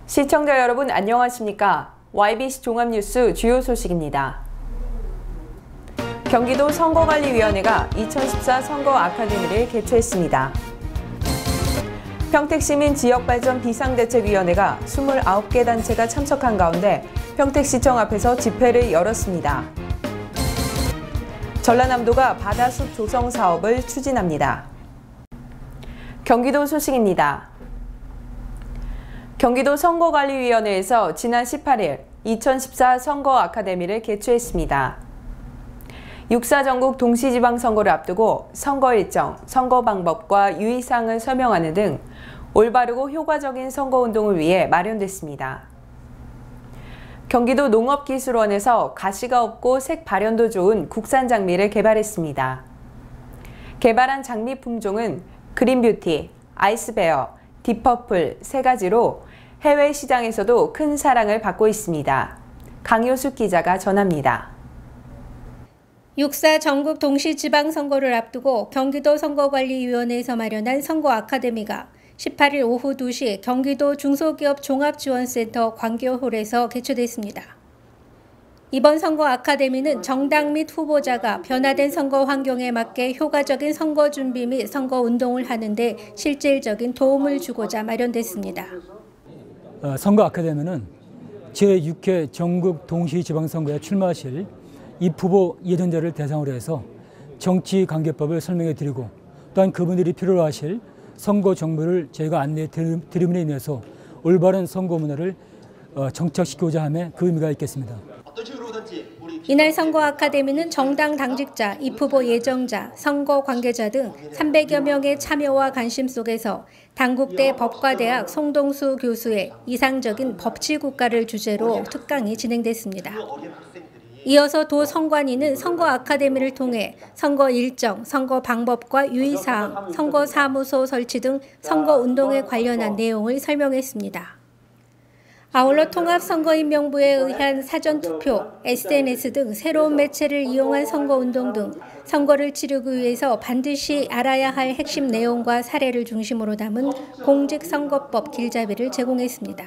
시청자 여러분 안녕하십니까? YBC 종합뉴스 주요 소식입니다. 경기도 선거관리위원회가 2014 선거 아카데미를 개최했습니다. 평택시민 지역발전 비상대책위원회가 29개 단체가 참석한 가운데 평택시청 앞에서 집회를 열었습니다. 전라남도가 바다숲 조성 사업을 추진합니다. 경기도 소식입니다. 경기도 선거관리위원회에서 지난 18일 2014 선거 아카데미를 개최했습니다. 6.4 전국 동시지방선거를 앞두고 선거 일정, 선거 방법과 유의사항을 설명하는 등 올바르고 효과적인 선거운동을 위해 마련됐습니다. 경기도 농업기술원에서 가시가 없고 색 발현도 좋은 국산 장미를 개발했습니다. 개발한 장미 품종은 그린뷰티, 아이스베어, 딥퍼플 세 가지로 해외 시장에서도 큰 사랑을 받고 있습니다. 강효숙 기자가 전합니다. 6.4 전국 동시지방선거를 앞두고 경기도 선거관리위원회에서 마련한 선거 아카데미가 18일 오후 2시 경기도 중소기업 종합지원센터 광교홀에서 개최됐습니다. 이번 선거 아카데미는 정당 및 후보자가 변화된 선거 환경에 맞게 효과적인 선거 준비 및 선거 운동을 하는 데 실질적인 도움을 주고자 마련됐습니다. 선거 아카데미는 제6회 전국 동시지방선거에 출마하실 입후보 예정자를 대상으로 해서 정치관계법을 설명해 드리고 또한 그분들이 필요로 하실 선거 정보를 저희가 안내해 드림으로 인해서 올바른 선거 문화를 정착시키고자 함에 그 의미가 있겠습니다. 이날 선거 아카데미는 정당 당직자, 입후보 예정자, 선거 관계자 등 300여 명의 참여와 관심 속에서 당국대 법과대학 송동수 교수의 이상적인 법치국가를 주제로 특강이 진행됐습니다. 이어서 도 선관위는 선거 아카데미를 통해 선거 일정, 선거 방법과 유의사항, 선거 사무소 설치 등 선거 운동에 관련한 내용을 설명했습니다. 아울러 통합선거인명부에 의한 사전투표, SNS 등 새로운 매체를 이용한 선거운동 등 선거를 치르기 위해서 반드시 알아야 할 핵심 내용과 사례를 중심으로 담은 공직선거법 길잡이를 제공했습니다.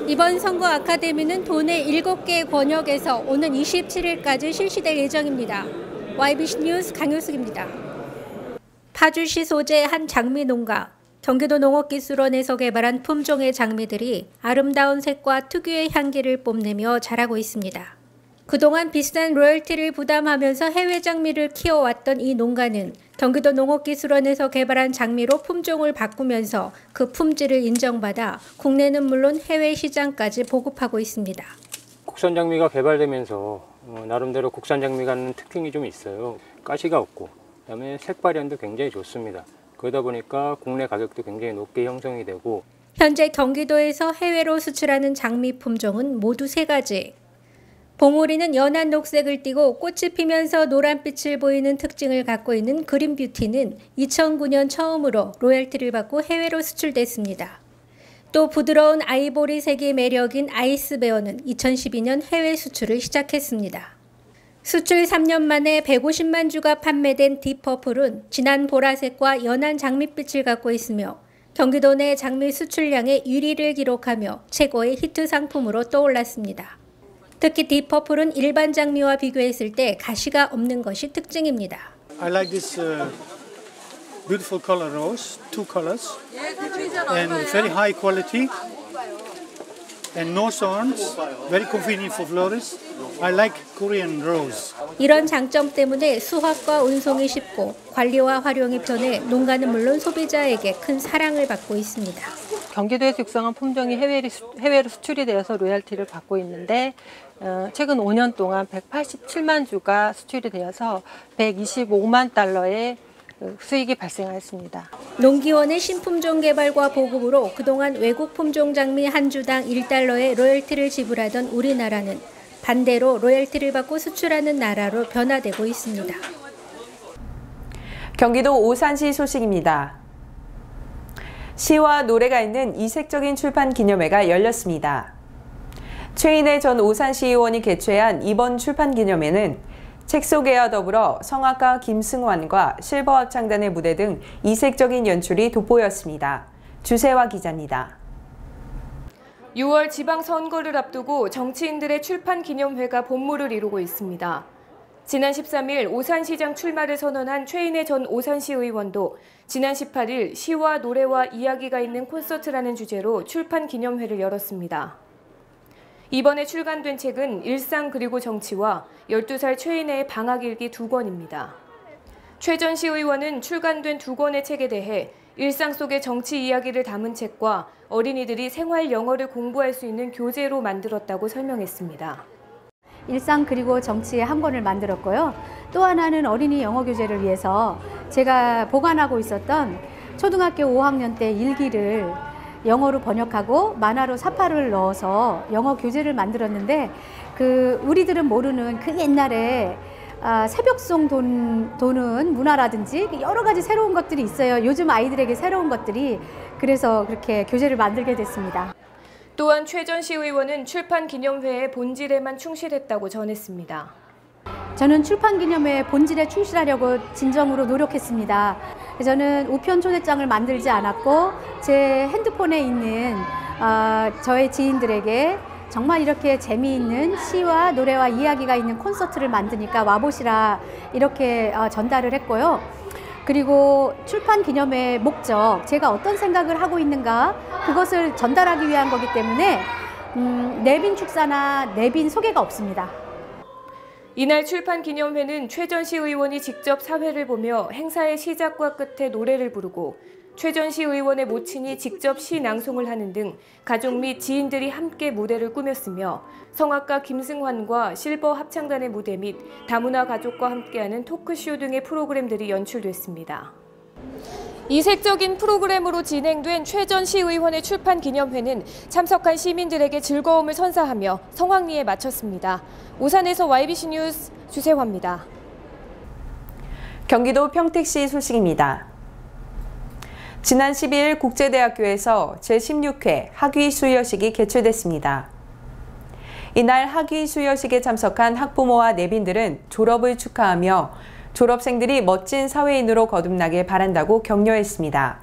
이번 선거 아카데미는 도내 7개 권역에서 오는 27일까지 실시될 예정입니다. YBC 뉴스 강효숙입니다. 파주시 소재 한 장미 농가. 경기도 농업기술원에서 개발한 품종의 장미들이 아름다운 색과 특유의 향기를 뽐내며 자라고 있습니다. 그동안 비싼 로열티를 부담하면서 해외 장미를 키워왔던 이 농가는 경기도 농업기술원에서 개발한 장미로 품종을 바꾸면서 그 품질을 인정받아 국내는 물론 해외 시장까지 보급하고 있습니다. 국산 장미가 개발되면서 나름대로 국산 장미가 하는 특징이 좀 있어요. 가시가 없고 그다음에 색 발현도 굉장히 좋습니다. 그러다 보니까 국내 가격도 굉장히 높게 형성이 되고 현재 경기도에서 해외로 수출하는 장미 품종은 모두 3가지. 봉우리는 연한 녹색을 띠고 꽃이 피면서 노란빛을 보이는 특징을 갖고 있는 그린뷰티는 2009년 처음으로 로열티를 받고 해외로 수출됐습니다. 또 부드러운 아이보리색이 매력인 아이스베어는 2012년 해외 수출을 시작했습니다. 수출 3년 만에 150만 주가 판매된 딥퍼플은 진한 보라색과 연한 장밋빛을 갖고 있으며 경기도 내 장미 수출량의 1위를 기록하며 최고의 히트 상품으로 떠올랐습니다. 특히 딥퍼플은 일반 장미와 비교했을 때 가시가 없는 것이 특징입니다. I like this beautiful color rose, 2 colors, and very high quality, and no thorns, very convenient for florists. I like Korean rose. 이런 장점 때문에 수확과 운송이 쉽고 관리와 활용이 편해 농가는 물론 소비자에게 큰 사랑을 받고 있습니다. 경기도에서 육성한 품종이 해외로 수출이 되어서 로열티를 받고 있는데 최근 5년 동안 187만 주가 수출이 되어서 125만 달러의 수익이 발생하였습니다. 농기원의 신품종 개발과 보급으로 그동안 외국 품종 장미 한 주당 1달러의 로열티를 지불하던 우리나라는 반대로 로열티를 받고 수출하는 나라로 변화되고 있습니다. 경기도 오산시 소식입니다. 시와 노래가 있는 이색적인 출판 기념회가 열렸습니다. 최인혜 전 오산시의원이 개최한 이번 출판 기념회는 책 소개와 더불어 성악가 김승환과 실버합창단의 무대 등 이색적인 연출이 돋보였습니다. 주세화 기자입니다. 6월 지방선거를 앞두고 정치인들의 출판 기념회가 본물을 이루고 있습니다. 지난 13일 오산시장 출마를 선언한 최인혜 전 오산시 의원도 지난 18일 시와 노래와 이야기가 있는 콘서트라는 주제로 출판 기념회를 열었습니다. 이번에 출간된 책은 일상 그리고 정치와 12살 최인혜의 방학일기 2권입니다. 최 전 시의원은 출간된 2권의 책에 대해 일상 속의 정치 이야기를 담은 책과 어린이들이 생활 영어를 공부할 수 있는 교재로 만들었다고 설명했습니다. 일상 그리고 정치의 한 권을 만들었고요. 또 하나는 어린이 영어 교재를 위해서 제가 보관하고 있었던 초등학교 5학년 때 일기를 영어로 번역하고 만화로 사파를 넣어서 영어 교재를 만들었는데 우리들은 모르는 그 옛날에 새벽송 도는 문화라든지 여러 가지 새로운 것들이 있어요. 요즘 아이들에게 새로운 것들이. 그래서 그렇게 교재를 만들게 됐습니다. 또한 최 전 시의원은 출판 기념회의 본질에만 충실했다고 전했습니다. 저는 출판 기념회의 본질에 충실하려고 진정으로 노력했습니다. 저는 우편 초대장을 만들지 않았고 제 핸드폰에 있는 저의 지인들에게 정말 이렇게 재미있는 시와 노래와 이야기가 있는 콘서트를 만드니까 와보시라 이렇게 전달을 했고요. 그리고 출판 기념회의 목적, 제가 어떤 생각을 하고 있는가 그것을 전달하기 위한 거기 때문에 내빈 축사나 내빈 소개가 없습니다. 이날 출판 기념회는 최 전 시의원이 직접 사회를 보며 행사의 시작과 끝에 노래를 부르고 최 전 시의원의 모친이 직접 시 낭송을 하는 등 가족 및 지인들이 함께 무대를 꾸몄으며 성악가 김승환과 실버 합창단의 무대 및 다문화 가족과 함께하는 토크쇼 등의 프로그램들이 연출됐습니다. 이색적인 프로그램으로 진행된 최 전 시의원의 출판 기념회는 참석한 시민들에게 즐거움을 선사하며 성황리에 마쳤습니다. 오산에서 YBC 뉴스 주세화입니다. 경기도 평택시 소식입니다. 지난 12일 국제대학교에서 제16회 학위 수여식이 개최됐습니다. 이날 학위 수여식에 참석한 학부모와 내빈들은 졸업을 축하하며 졸업생들이 멋진 사회인으로 거듭나길 바란다고 격려했습니다.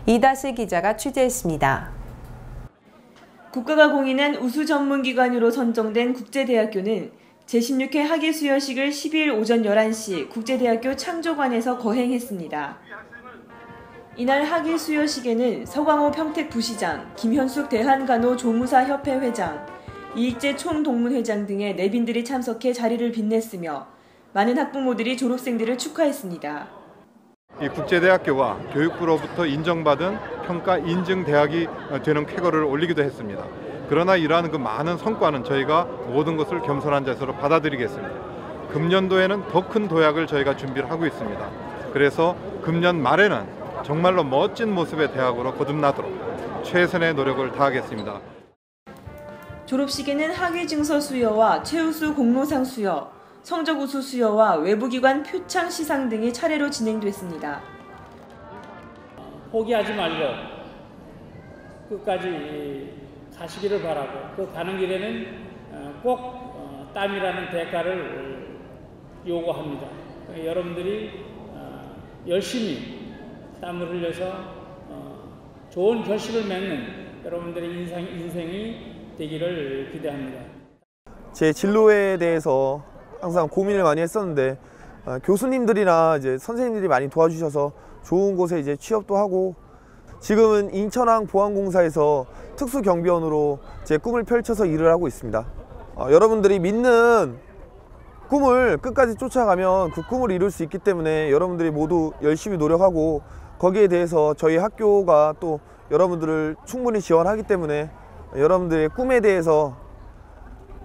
이다슬 기자가 취재했습니다. 국가가 공인한 우수 전문기관으로 선정된 국제대학교는 제16회 학위 수여식을 12일 오전 11시 국제대학교 창조관에서 거행했습니다. 이날 학위 수여식에는 서광호 평택부시장, 김현숙 대한간호 조무사협회 회장, 이익재 총동문회장 등의 내빈들이 참석해 자리를 빛냈으며 많은 학부모들이 졸업생들을 축하했습니다. 이 국제대학교가 교육부로부터 인정받은 평가 인증 대학이 되는 쾌거를 올리기도 했습니다. 그러나 이러한 그 많은 성과는 저희가 모든 것을 겸손한 자세로 받아들이겠습니다. 금년도에는 더 큰 도약을 저희가 준비를 하고 있습니다. 그래서 금년 말에는 정말로 멋진 모습의 대학으로 거듭나도록 최선의 노력을 다하겠습니다. 졸업식에는 학위증서 수여와 최우수 공로상 수여, 성적 우수 수여와 외부기관 표창 시상 등이 차례로 진행됐습니다. 포기하지 말고 끝까지 가시기를 바라고 그 가는 길에는 꼭 땀이라는 대가를 요구합니다. 여러분들이 열심히 땀을 흘려서 좋은 결실을 맺는 여러분들의 인생이 되기를 기대합니다. 제 진로에 대해서 항상 고민을 많이 했었는데 교수님들이나 이제 선생님들이 많이 도와주셔서 좋은 곳에 이제 취업도 하고 지금은 인천항 보안공사에서 특수경비원으로 제 꿈을 펼쳐서 일을 하고 있습니다. 여러분들이 믿는 꿈을 끝까지 쫓아가면 그 꿈을 이룰 수 있기 때문에 여러분들이 모두 열심히 노력하고 거기에 대해서 저희 학교가 또 여러분들을 충분히 지원하기 때문에 여러분들의 꿈에 대해서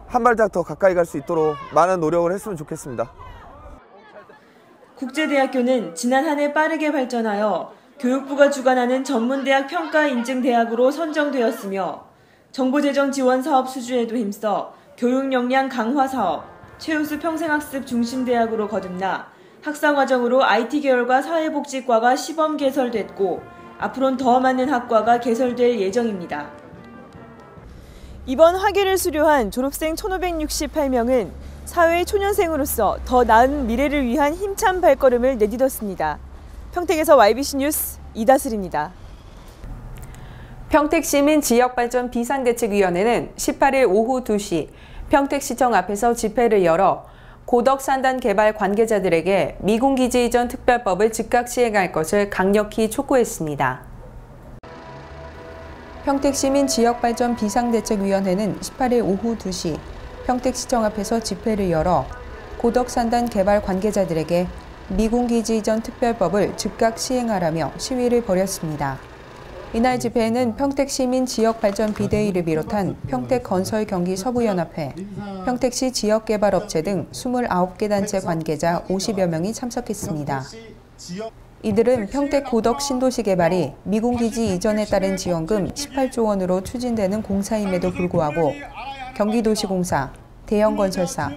한 발짝 더 가까이 갈 수 있도록 많은 노력을 했으면 좋겠습니다. 국제대학교는 지난 한 해 빠르게 발전하여 교육부가 주관하는 전문대학 평가인증대학으로 선정되었으며 정부재정 지원 사업 수주에도 힘써 교육 역량 강화 사업, 최우수 평생학습 중심대학으로 거듭나 학사과정으로 IT 계열과 사회복지과가 시범 개설됐고 앞으로는 더 많은 학과가 개설될 예정입니다. 이번 학위를 수료한 졸업생 1,568명은 사회의 초년생으로서 더 나은 미래를 위한 힘찬 발걸음을 내딛었습니다. 평택에서 YBC 뉴스 이다슬입니다. 평택시민 지역발전 비상대책위원회는 18일 오후 2시 평택시청 앞에서 집회를 열어 고덕산단 개발 관계자들에게 미군기지 이전 특별법을 즉각 시행할 것을 강력히 촉구했습니다. 평택시민 지역발전 비상대책위원회는 18일 오후 2시 평택시청 앞에서 집회를 열어 고덕산단 개발 관계자들에게 미군기지 이전 특별법을 즉각 시행하라며 시위를 벌였습니다. 이날 집회에는 평택시민 지역발전 비대위를 비롯한 평택건설경기서부연합회, 평택시 지역개발업체 등 29개 단체 관계자 50여 명이 참석했습니다. 이들은 평택 고덕 신도시 개발이 미군기지 이전에 따른 지원금 18조 원으로 추진되는 공사임에도 불구하고 경기도시공사, 대형건설사,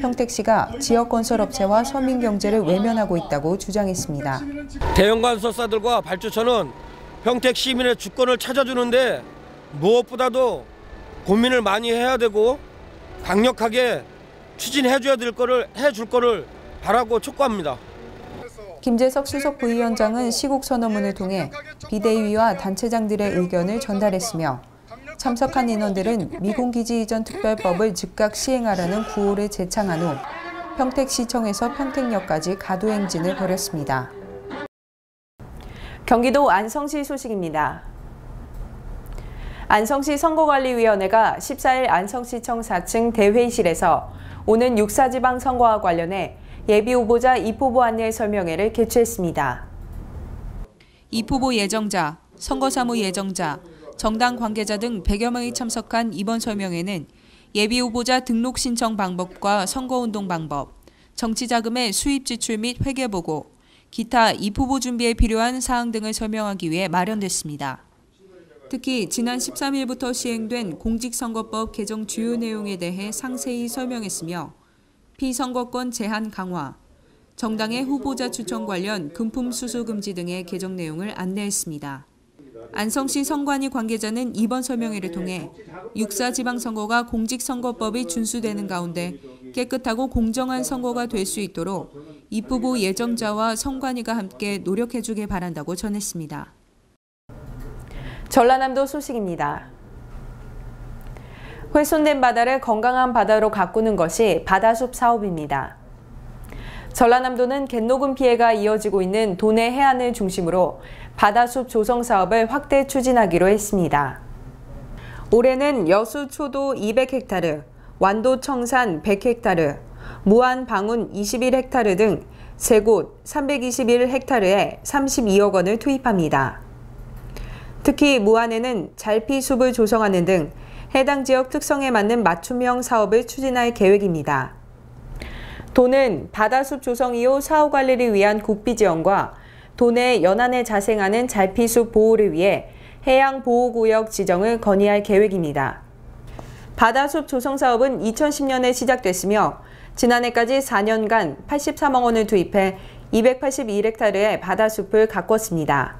평택시가 지역건설업체와 서민경제를 외면하고 있다고 주장했습니다. 대형건설사들과 발주처는 평택 시민의 주권을 찾아주는데 무엇보다도 고민을 많이 해야 되고 강력하게 추진해줘야 될 거를 해줄 거를 바라고 촉구합니다. 김재석 수석 부위원장은 시국 선언문을 통해 비대위와 단체장들의 의견을 전달했으며 참석한 인원들은 미군기지 이전 특별법을 즉각 시행하라는 구호를 제창한 후 평택시청에서 평택역까지 가두행진을 벌였습니다. 경기도 안성시 소식입니다. 안성시 선거관리위원회가 14일 안성시청 4층 대회의실에서 오는 6.4 지방선거와 관련해 예비후보자 입후보 안내 설명회를 개최했습니다. 입후보 예정자, 선거사무 예정자, 정당 관계자 등 100여 명이 참석한 이번 설명회는 예비후보자 등록 신청 방법과 선거운동 방법, 정치자금의 수입 지출 및 회계보고, 기타 입후보 준비에 필요한 사항 등을 설명하기 위해 마련됐습니다. 특히 지난 13일부터 시행된 공직선거법 개정 주요 내용에 대해 상세히 설명했으며 피선거권 제한 강화, 정당의 후보자 추천 관련 금품 수수 금지 등의 개정 내용을 안내했습니다. 안성시 선관위 관계자는 이번 설명회를 통해 6.4 지방선거가 공직선거법이 준수되는 가운데 깨끗하고 공정한 선거가 될 수 있도록 입후보 예정자와 선관위가 함께 노력해주길 바란다고 전했습니다. 전라남도 소식입니다. 훼손된 바다를 건강한 바다로 가꾸는 것이 바다숲 사업입니다. 전라남도는 갯녹음 피해가 이어지고 있는 도내 해안을 중심으로 바다숲 조성 사업을 확대 추진하기로 했습니다. 올해는 여수 초도 200헥타르, 완도 청산 100헥타르, 무안 방운 21헥타르 등 3곳 321헥타르에 32억 원을 투입합니다. 특히 무안에는 잘피숲을 조성하는 등 해당 지역 특성에 맞는 맞춤형 사업을 추진할 계획입니다. 도는 바다숲 조성 이후 사후 관리를 위한 국비 지원과 도내 연안에 자생하는 잘피숲 보호를 위해 해양보호구역 지정을 건의할 계획입니다. 바다숲 조성 사업은 2010년에 시작됐으며 지난해까지 4년간 83억 원을 투입해 282헥타르의 바다숲을 가꿨습니다.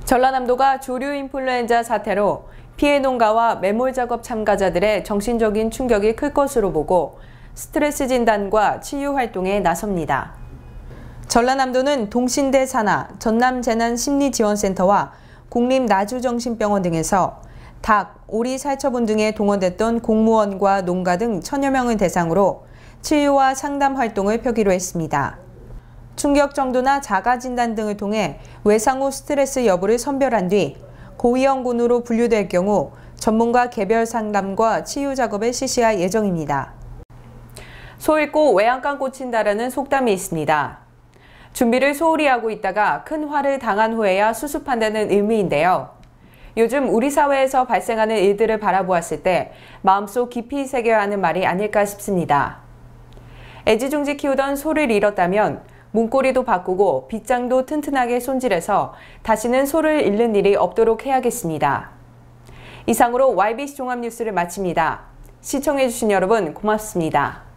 전라남도가 조류 인플루엔자 사태로 피해 농가와 매몰 작업 참가자들의 정신적인 충격이 클 것으로 보고 스트레스 진단과 치유 활동에 나섭니다. 전라남도는 동신대 산하 전남재난심리지원센터와 국립나주정신병원 등에서 닭, 오리 살처분 등에 동원됐던 공무원과 농가 등 1000여 명을 대상으로 치유와 상담 활동을 펴기로 했습니다. 충격 정도나 자가 진단 등을 통해 외상 후 스트레스 여부를 선별한 뒤 고위험군으로 분류될 경우 전문가 개별 상담과 치유 작업을 실시할 예정입니다. 소 잃고 외양간 꽂힌다라는 속담이 있습니다. 준비를 소홀히 하고 있다가 큰 화를 당한 후에야 수습한다는 의미인데요. 요즘 우리 사회에서 발생하는 일들을 바라보았을 때 마음속 깊이 새겨야 하는 말이 아닐까 싶습니다. 애지중지 키우던 소를 잃었다면 문고리도 바꾸고 빗장도 튼튼하게 손질해서 다시는 소를 잃는 일이 없도록 해야겠습니다. 이상으로 YBC 종합뉴스를 마칩니다. 시청해주신 여러분 고맙습니다.